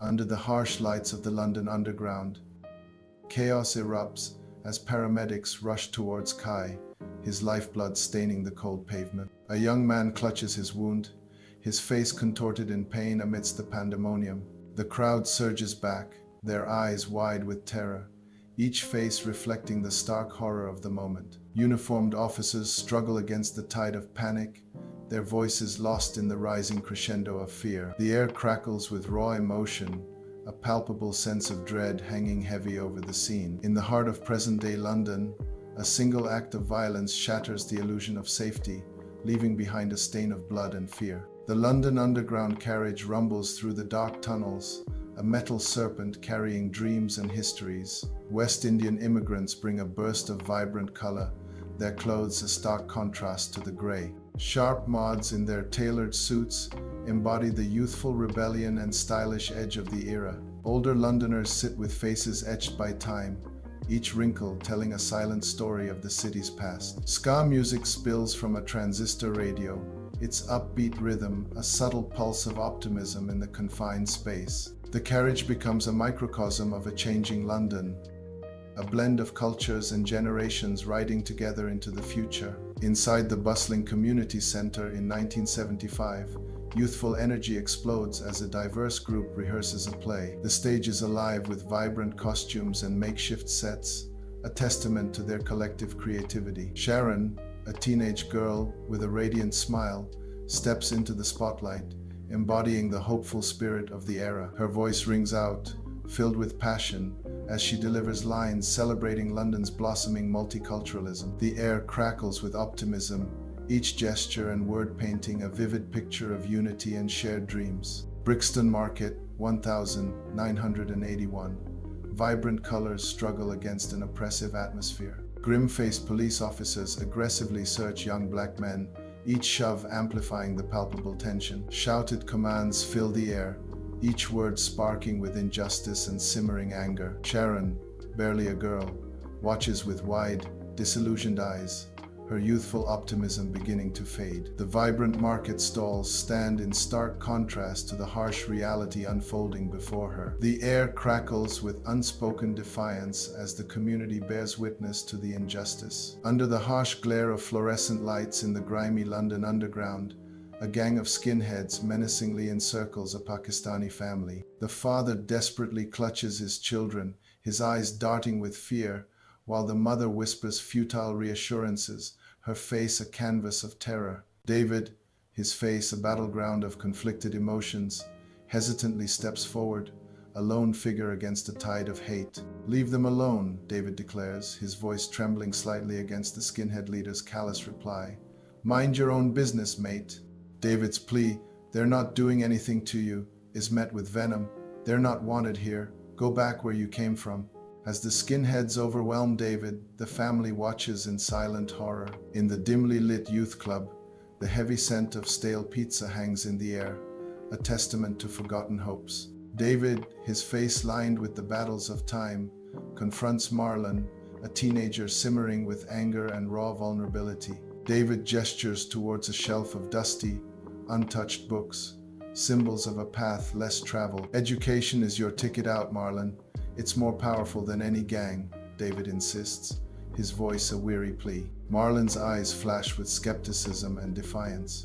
Under the harsh lights of the London Underground, chaos erupts as paramedics rush towards Kai, his lifeblood staining the cold pavement. A young man clutches his wound, his face contorted in pain amidst the pandemonium. The crowd surges back, their eyes wide with terror, each face reflecting the stark horror of the moment. Uniformed officers struggle against the tide of panic, their voices lost in the rising crescendo of fear. The air crackles with raw emotion, a palpable sense of dread hanging heavy over the scene. In the heart of present-day London, a single act of violence shatters the illusion of safety, leaving behind a stain of blood and fear. The London Underground carriage rumbles through the dark tunnels, a metal serpent carrying dreams and histories. West Indian immigrants bring a burst of vibrant color, their clothes a stark contrast to the grey. Sharp mods in their tailored suits embody the youthful rebellion and stylish edge of the era. Older Londoners sit with faces etched by time, each wrinkle telling a silent story of the city's past. Ska music spills from a transistor radio, its upbeat rhythm a subtle pulse of optimism in the confined space. The carriage becomes a microcosm of a changing London, a blend of cultures and generations riding together into the future. Inside the bustling community center in 1975, youthful energy explodes as a diverse group rehearses a play. The stage is alive with vibrant costumes and makeshift sets, a testament to their collective creativity. Sharon, a teenage girl with a radiant smile, steps into the spotlight, embodying the hopeful spirit of the era. Her voice rings out, filled with passion, as she delivers lines celebrating London's blossoming multiculturalism. The air crackles with optimism, each gesture and word painting a vivid picture of unity and shared dreams. Brixton Market, 1981. Vibrant colors struggle against an oppressive atmosphere. Grim-faced police officers aggressively search young black men, each shove amplifying the palpable tension. Shouted commands fill the air, each word sparking with injustice and simmering anger. Sharon, barely a girl, watches with wide, disillusioned eyes, her youthful optimism beginning to fade. The vibrant market stalls stand in stark contrast to the harsh reality unfolding before her. The air crackles with unspoken defiance as the community bears witness to the injustice. Under the harsh glare of fluorescent lights in the grimy London Underground, a gang of skinheads menacingly encircles a Pakistani family. The father desperately clutches his children, his eyes darting with fear, while the mother whispers futile reassurances, her face a canvas of terror. David, his face a battleground of conflicted emotions, hesitantly steps forward, a lone figure against a tide of hate. "Leave them alone," David declares, his voice trembling slightly against the skinhead leader's callous reply. "Mind your own business, mate." David's plea, "They're not doing anything to you," is met with venom. "They're not wanted here. Go back where you came from." As the skinheads overwhelm David, the family watches in silent horror. In the dimly lit youth club, the heavy scent of stale pizza hangs in the air, a testament to forgotten hopes. David, his face lined with the battles of time, confronts Marlon, a teenager simmering with anger and raw vulnerability. David gestures towards a shelf of dusty, untouched books, symbols of a path less traveled. "Education is your ticket out, Marlon. It's more powerful than any gang," David insists, his voice a weary plea. Marlon's eyes flash with skepticism and defiance.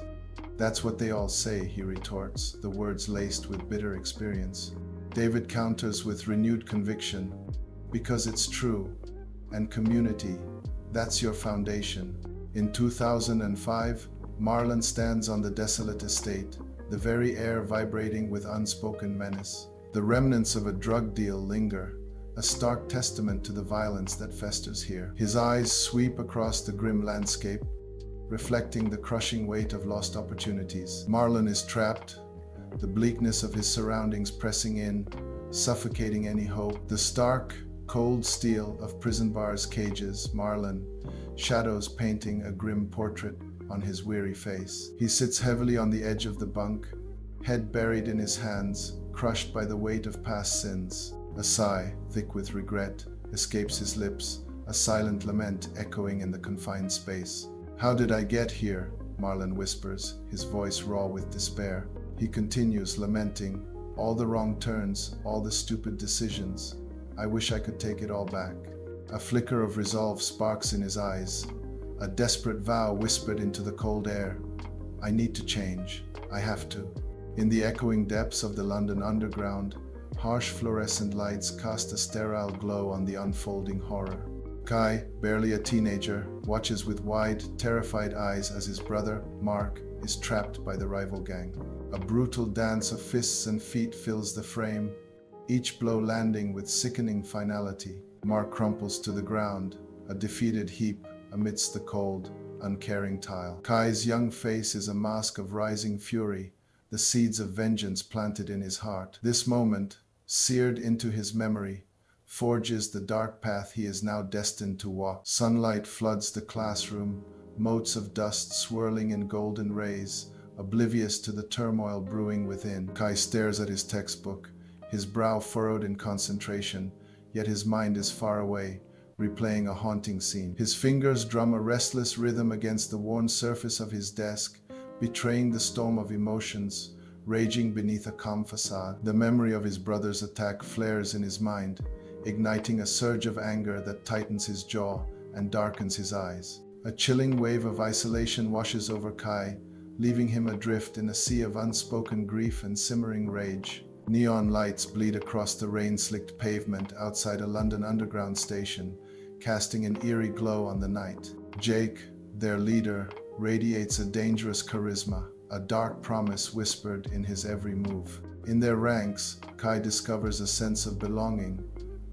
"That's what they all say," he retorts, the words laced with bitter experience. David counters with renewed conviction, "Because it's true. And community, that's your foundation." In 2005, Marlon stands on the desolate estate, the very air vibrating with unspoken menace. The remnants of a drug deal linger, a stark testament to the violence that festers here. His eyes sweep across the grim landscape, reflecting the crushing weight of lost opportunities. Marlon is trapped, the bleakness of his surroundings pressing in, suffocating any hope. The stark, cold steel of prison bars cages Marlon, shadows painting a grim portrait on his weary face. He sits heavily on the edge of the bunk, head buried in his hands, crushed by the weight of past sins. A sigh, thick with regret, escapes his lips, a silent lament echoing in the confined space. "How did I get here?" Marlon whispers, his voice raw with despair. He continues lamenting, All the wrong turns, all the stupid decisions. I wish I could take it all back. A flicker of resolve sparks in his eyes. A desperate vow whispered into the cold air. I need to change. I have to. In the echoing depths of the London Underground, harsh fluorescent lights cast a sterile glow on the unfolding horror. Kai, barely a teenager, watches with wide, terrified eyes as his brother, Mark, is trapped by the rival gang. A brutal dance of fists and feet fills the frame, each blow landing with sickening finality. Mark crumples to the ground, a defeated heap amidst the cold, uncaring tile. Kai's young face is a mask of rising fury, the seeds of vengeance planted in his heart. This moment, seared into his memory, forges the dark path he is now destined to walk. Sunlight floods the classroom, motes of dust swirling in golden rays, oblivious to the turmoil brewing within. Kai stares at his textbook, his brow furrowed in concentration, yet his mind is far away, replaying a haunting scene. His fingers drum a restless rhythm against the worn surface of his desk, betraying the storm of emotions raging beneath a calm facade. The memory of his brother's attack flares in his mind, igniting a surge of anger that tightens his jaw and darkens his eyes. A chilling wave of isolation washes over Kai, leaving him adrift in a sea of unspoken grief and simmering rage. Neon lights bleed across the rain-slicked pavement outside a London Underground station, casting an eerie glow on the night. Jake, their leader, radiates a dangerous charisma, a dark promise whispered in his every move. In their ranks, Kai discovers a sense of belonging,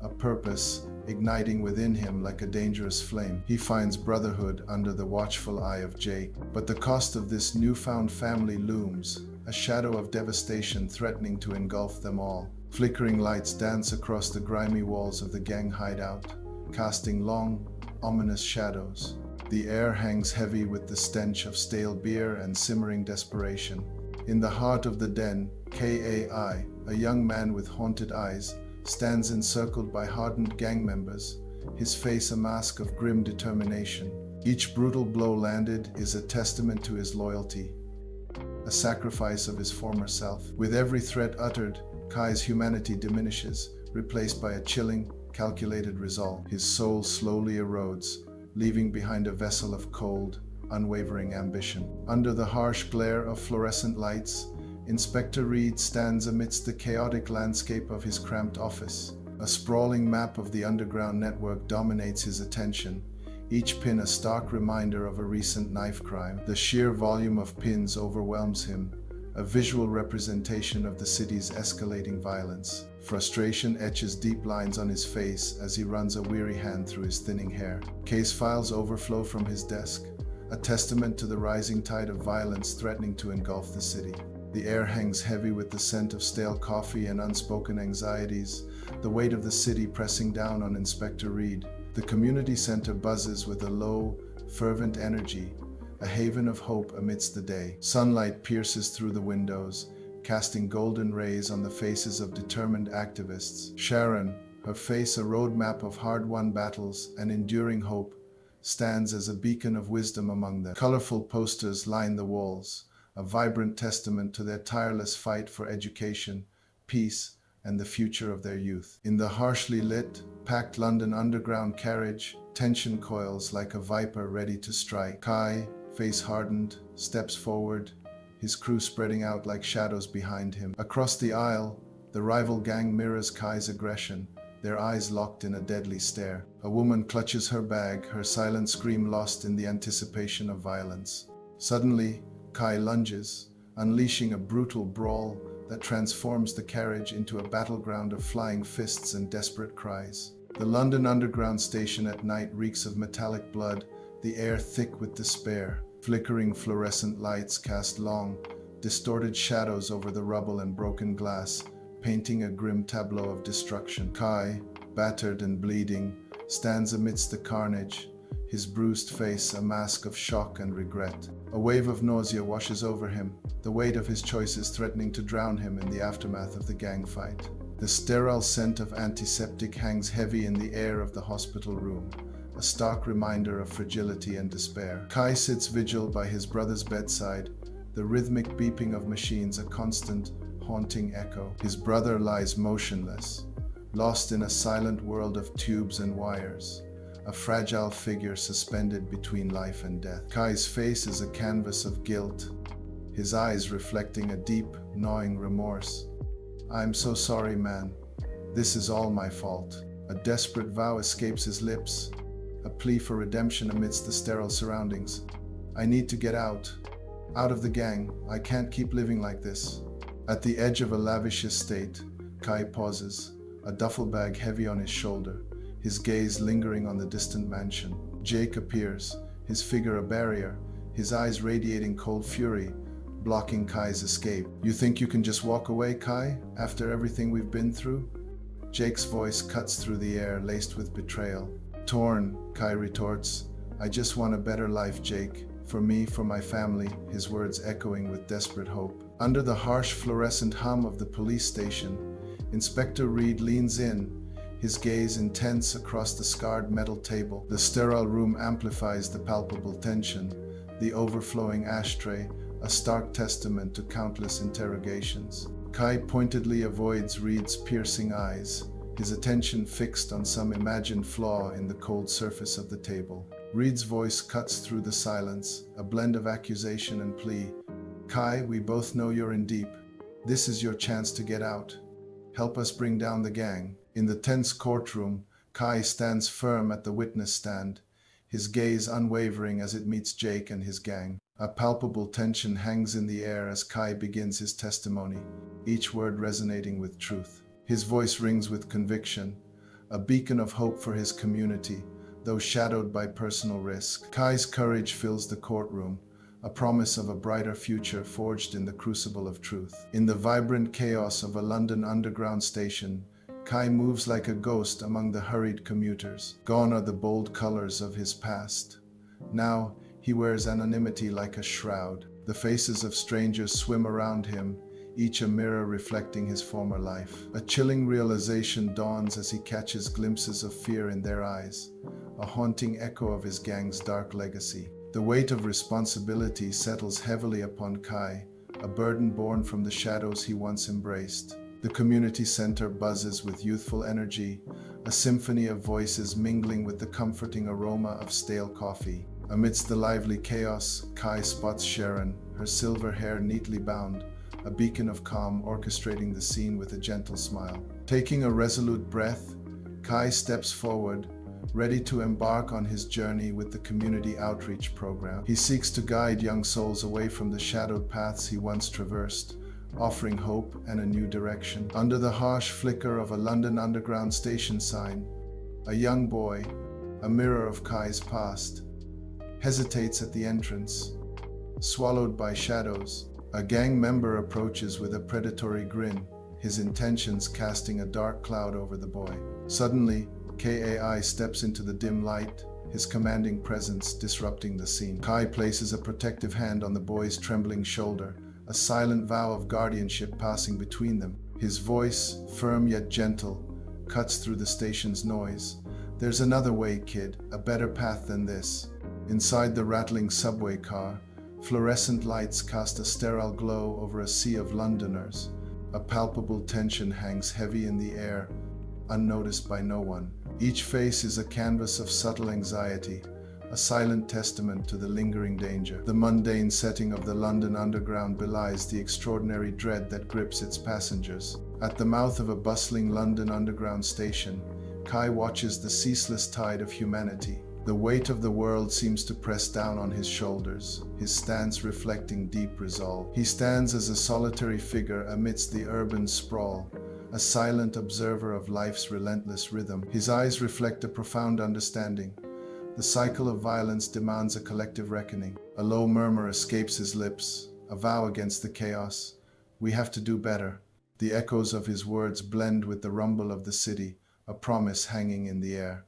a purpose igniting within him like a dangerous flame. He finds brotherhood under the watchful eye of Jake. But the cost of this newfound family looms, a shadow of devastation threatening to engulf them all. Flickering lights dance across the grimy walls of the gang hideout, casting long, ominous shadows. The air hangs heavy with the stench of stale beer and simmering desperation. In the heart of the den, Kai, a young man with haunted eyes, stands encircled by hardened gang members, his face a mask of grim determination. Each brutal blow landed is a testament to his loyalty, a sacrifice of his former self. With every threat uttered, Kai's humanity diminishes, replaced by a chilling, calculated resolve. His soul slowly erodes, leaving behind a vessel of cold, unwavering ambition. Under the harsh glare of fluorescent lights, Inspector Reed stands amidst the chaotic landscape of his cramped office. A sprawling map of the underground network dominates his attention, each pin a stark reminder of a recent knife crime. The sheer volume of pins overwhelms him, a visual representation of the city's escalating violence. Frustration etches deep lines on his face as he runs a weary hand through his thinning hair. Case files overflow from his desk, a testament to the rising tide of violence threatening to engulf the city. The air hangs heavy with the scent of stale coffee and unspoken anxieties, the weight of the city pressing down on Inspector Reed. The community center buzzes with a low, fervent energy, a haven of hope amidst the day. Sunlight pierces through the windows, casting golden rays on the faces of determined activists. Sharon, her face a roadmap of hard-won battles and enduring hope, stands as a beacon of wisdom among them. Colorful posters line the walls, a vibrant testament to their tireless fight for education, peace, and the future of their youth. In the harshly lit, packed London Underground carriage, tension coils like a viper ready to strike. Kai, face hardened, steps forward, his crew spreading out like shadows behind him. Across the aisle, the rival gang mirrors Kai's aggression, their eyes locked in a deadly stare. A woman clutches her bag, her silent scream lost in the anticipation of violence. Suddenly, Kai lunges, unleashing a brutal brawl that transforms the carriage into a battleground of flying fists and desperate cries. The London Underground station at night reeks of metallic blood, the air thick with despair. Flickering fluorescent lights cast long, distorted shadows over the rubble and broken glass, painting a grim tableau of destruction. Kai, battered and bleeding, stands amidst the carnage, his bruised face a mask of shock and regret. A wave of nausea washes over him, the weight of his choices threatening to drown him in the aftermath of the gang fight. The sterile scent of antiseptic hangs heavy in the air of the hospital room, a stark reminder of fragility and despair. Kai sits vigil by his brother's bedside, the rhythmic beeping of machines a constant, haunting echo. His brother lies motionless, lost in a silent world of tubes and wires, a fragile figure suspended between life and death. Kai's face is a canvas of guilt, his eyes reflecting a deep, gnawing remorse. "I'm so sorry, man. This is all my fault." A desperate vow escapes his lips, a plea for redemption amidst the sterile surroundings. "I need to get out of the gang. I can't keep living like this." At the edge of a lavish estate, Kai pauses, a duffel bag heavy on his shoulder, his gaze lingering on the distant mansion. Jake appears, his figure a barrier, his eyes radiating cold fury, blocking Kai's escape. "You think you can just walk away, Kai, after everything we've been through?" Jake's voice cuts through the air, laced with betrayal. Torn, Kai retorts, "I just want a better life, Jake. For me, for my family," his words echoing with desperate hope. Under the harsh fluorescent hum of the police station, Inspector Reed leans in, his gaze intense across the scarred metal table. The sterile room amplifies the palpable tension, the overflowing ashtray, a stark testament to countless interrogations. Kai pointedly avoids Reed's piercing eyes, his attention fixed on some imagined flaw in the cold surface of the table. Reed's voice cuts through the silence, a blend of accusation and plea. "Kai, we both know you're in deep. This is your chance to get out. Help us bring down the gang." In the tense courtroom, Kai stands firm at the witness stand, his gaze unwavering as it meets Jake and his gang. A palpable tension hangs in the air as Kai begins his testimony, each word resonating with truth. His voice rings with conviction, a beacon of hope for his community, though shadowed by personal risk. Kai's courage fills the courtroom, a promise of a brighter future forged in the crucible of truth. In the vibrant chaos of a London underground station, Kai moves like a ghost among the hurried commuters. Gone are the bold colors of his past. Now, he wears anonymity like a shroud. The faces of strangers swim around him, each a mirror reflecting his former life. A chilling realization dawns as he catches glimpses of fear in their eyes, a haunting echo of his gang's dark legacy. The weight of responsibility settles heavily upon Kai, a burden born from the shadows he once embraced. The community center buzzes with youthful energy, a symphony of voices mingling with the comforting aroma of stale coffee. Amidst the lively chaos, Kai spots Sharon, her silver hair neatly bound, a beacon of calm orchestrating the scene with a gentle smile. Taking a resolute breath, Kai steps forward, ready to embark on his journey with the community outreach program. He seeks to guide young souls away from the shadowed paths he once traversed, offering hope and a new direction. Under the harsh flicker of a London Underground station sign, a young boy, a mirror of Kai's past, hesitates at the entrance. Swallowed by shadows, a gang member approaches with a predatory grin, his intentions casting a dark cloud over the boy. Suddenly, Kai steps into the dim light, his commanding presence disrupting the scene. Kai places a protective hand on the boy's trembling shoulder, a silent vow of guardianship passing between them. His voice, firm yet gentle, cuts through the station's noise. "There's another way, kid, a better path than this." Inside the rattling subway car, fluorescent lights cast a sterile glow over a sea of Londoners. A palpable tension hangs heavy in the air, unnoticed by no one. Each face is a canvas of subtle anxiety, a silent testament to the lingering danger. The mundane setting of the London Underground belies the extraordinary dread that grips its passengers. At the mouth of a bustling London Underground station, Kai watches the ceaseless tide of humanity. The weight of the world seems to press down on his shoulders, his stance reflecting deep resolve. He stands as a solitary figure amidst the urban sprawl, a silent observer of life's relentless rhythm. His eyes reflect a profound understanding. The cycle of violence demands a collective reckoning. A low murmur escapes his lips, a vow against the chaos. "We have to do better." The echoes of his words blend with the rumble of the city, a promise hanging in the air.